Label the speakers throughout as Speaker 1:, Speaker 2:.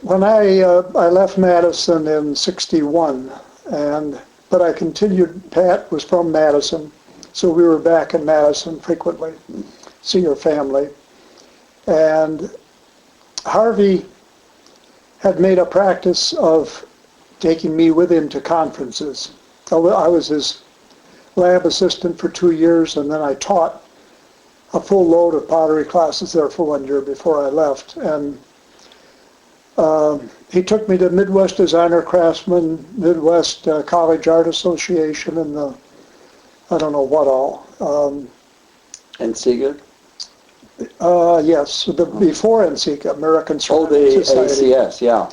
Speaker 1: when I left Madison in '61, but I continued. Pat was from Madison, so we were back in Madison frequently, see her family, and Harvey had made a practice of taking me with him to conferences. I was his lab assistant for 2 years, and then I taught a full load of pottery classes there for 1 year before I left. And he took me to Midwest Designer Craftsman, Midwest College Art Association, and I don't know what all.
Speaker 2: NCEGA?
Speaker 1: Yes, before NCEGA, American Ceramic Society.
Speaker 2: ACS, yeah.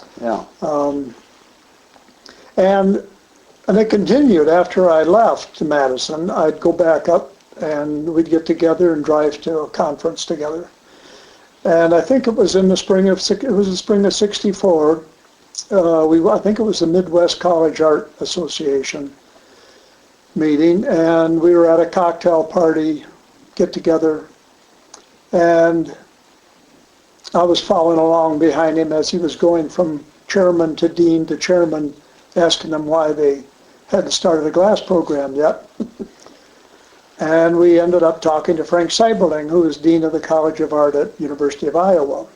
Speaker 1: And it continued after I left Madison. I'd go back up and we'd get together and drive to a conference together. And I think it was in the spring of '64. I think it was the Midwest College Art Association meeting, and we were at a cocktail party, get together, and I was following along behind him as he was going from chairman to dean to chairman, asking them why they hadn't started a glass program yet. And we ended up talking to Frank Seiberling, who was dean of the College of Art at University of Iowa.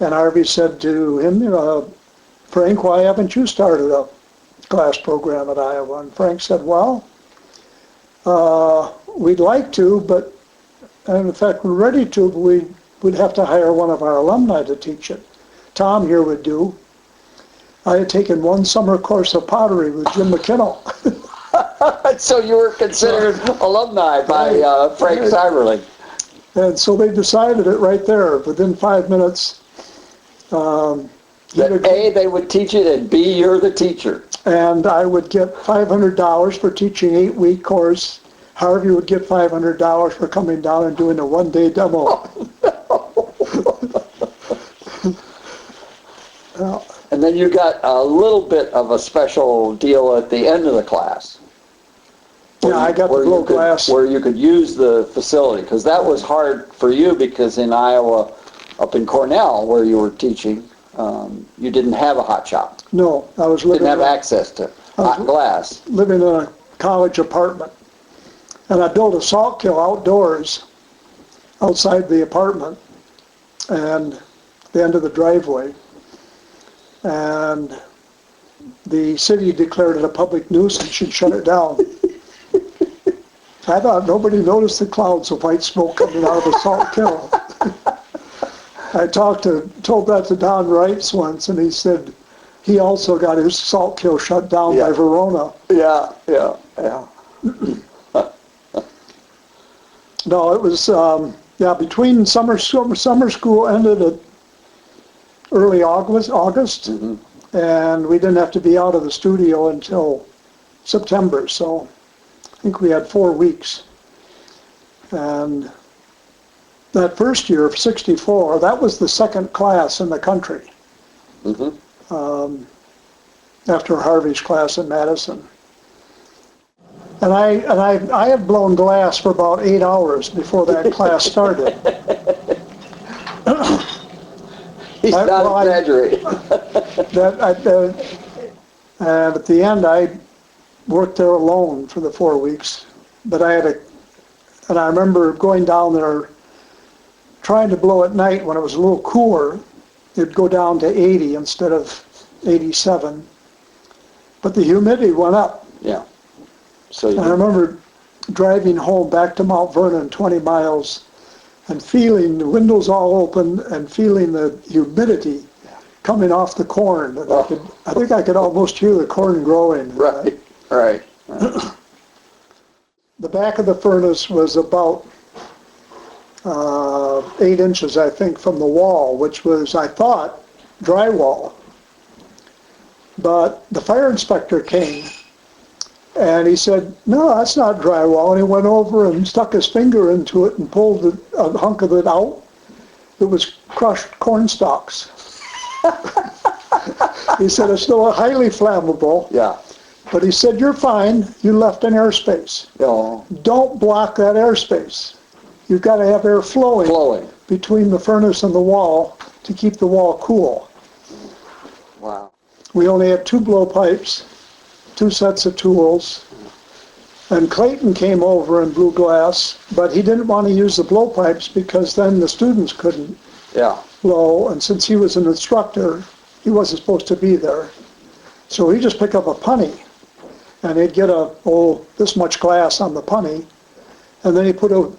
Speaker 1: And Harvey said to him, Frank, why haven't you started a glass program at Iowa? And Frank said, well, we'd like to, and in fact we're ready to, but we'd have to hire one of our alumni to teach it. Tom here would do. I had taken one summer course of pottery with Jim McKinnell.
Speaker 2: So you were considered alumni by Frank Seiberling.
Speaker 1: And so they decided it right there. Within 5 minutes.
Speaker 2: That A, they would teach it, and B, you're the teacher.
Speaker 1: And I would get $500 for teaching 8-week course. Harvey would get $500 for coming down and doing a 1-day demo.
Speaker 2: Oh, no. And then you got a little bit of a special deal at the end of the class.
Speaker 1: Yeah, I got the blow glass.
Speaker 2: Where you could use the facility, because that was hard for you, because in Iowa, up in Cornell, where you were teaching, you didn't have a hot shop.
Speaker 1: No, I was living.
Speaker 2: Didn't have access to hot glass.
Speaker 1: Living in a college apartment, and I built a salt kiln outdoors, outside the apartment, and the end of the driveway, and the city declared it a public nuisance and shut it down. I thought nobody noticed the clouds of white smoke coming out of the salt kiln. I told that to Don Wrights once, and he said he also got his salt kiln shut down by Verona.
Speaker 2: Yeah.
Speaker 1: No, it was, between summer school ended at early August, and we didn't have to be out of the studio until September, so I think we had 4 weeks. And that first year of '64, that was the second class in the country, after Harvey's class in Madison. And I had blown glass for about 8 hours before that class started.
Speaker 2: He's not exaggerating.
Speaker 1: And at the end, I worked there alone for the 4 weeks. But and I remember going down there, trying to blow at night when it was a little cooler. It'd go down to 80 instead of 87. But the humidity went up.
Speaker 2: Yeah.
Speaker 1: And I remember driving home back to Mount Vernon, 20 miles, and feeling the windows all open and feeling the humidity coming off the corn. And I think I could almost hear the corn growing.
Speaker 2: Right.
Speaker 1: The back of the furnace was about 8 inches, I think, from the wall, which was, I thought, drywall. But the fire inspector came, and he said, no, that's not drywall. And he went over and stuck his finger into it and pulled a hunk of it out. It was crushed corn stalks. He said, it's still highly flammable.
Speaker 2: Yeah.
Speaker 1: But he said, you're fine. You left an airspace.
Speaker 2: Yeah.
Speaker 1: Don't block that airspace. You've got to have air flowing between the furnace and the wall to keep the wall cool.
Speaker 2: Wow.
Speaker 1: We only had 2 blowpipes, 2 sets of tools, and Clayton came over and blew glass, but he didn't want to use the blowpipes because then the students couldn't
Speaker 2: Yeah.
Speaker 1: blow, and since he was an instructor, he wasn't supposed to be there. So he'd just pick up a punny, and he'd get this much glass on the punny, and then he put a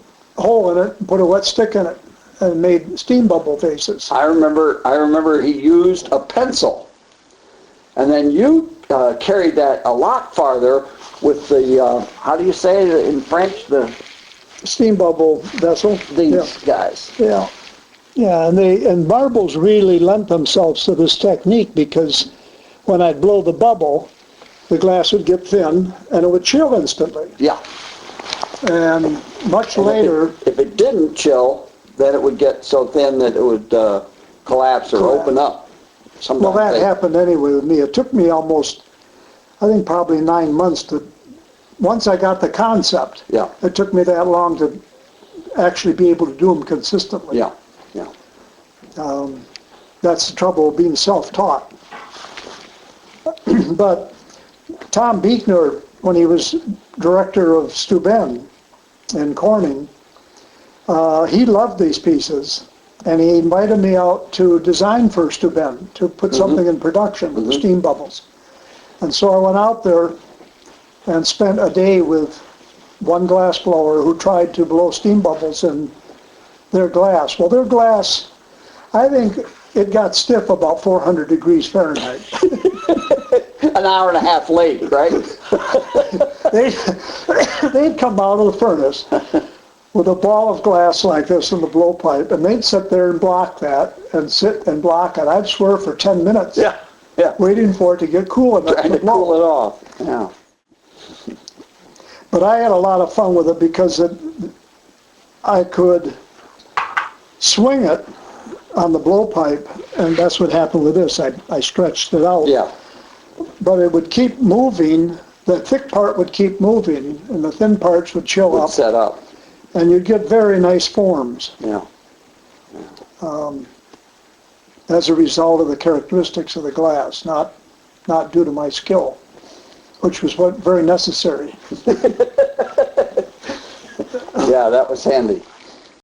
Speaker 1: hole in it and put a wet stick in it and made steam bubble faces.
Speaker 2: I remember he used a pencil, and then you carried that a lot farther with the, how do you say it in French,
Speaker 1: Steam bubble vessel.
Speaker 2: these guys.
Speaker 1: Yeah. Yeah, and marbles really lent themselves to this technique because when I'd blow the bubble, the glass would get thin and it would chill instantly.
Speaker 2: Yeah.
Speaker 1: And much later,
Speaker 2: If it didn't chill, then it would get so thin that it would collapse or
Speaker 1: Correct.
Speaker 2: open up. Sometimes
Speaker 1: well, that
Speaker 2: they-
Speaker 1: happened anyway with me. It took me almost, I think probably 9 months once I got the concept,
Speaker 2: Yeah.
Speaker 1: it took me that long to actually be able to do them consistently.
Speaker 2: Yeah. Yeah.
Speaker 1: That's the trouble of being self-taught. But Tom Buechner, when he was director of Steuben in Corning, he loved these pieces, and he invited me out to design for Steuben, to put something in production with the steam bubbles. And so I went out there and spent a day with one glass blower who tried to blow steam bubbles in their glass. Well, their glass, I think it got stiff about 400 degrees Fahrenheit.
Speaker 2: An hour and a half late, right?
Speaker 1: They'd come out of the furnace with a ball of glass like this in the blowpipe, and they'd sit there and block that, and sit and block it. I'd swear for 10 minutes,
Speaker 2: Yeah.
Speaker 1: waiting for it to get cool enough
Speaker 2: Trying
Speaker 1: to
Speaker 2: to cool
Speaker 1: blow.
Speaker 2: it off. Yeah.
Speaker 1: But I had a lot of fun with it because I could swing it on the blowpipe, and that's what happened with this. I stretched it out.
Speaker 2: Yeah.
Speaker 1: But it would keep moving. The thick part would keep moving, and the thin parts would chill
Speaker 2: Would
Speaker 1: up,
Speaker 2: set up.
Speaker 1: and you'd get very nice forms
Speaker 2: Yeah.
Speaker 1: as a result of the characteristics of the glass, not due to my skill, which was very necessary.
Speaker 2: Yeah, that was handy.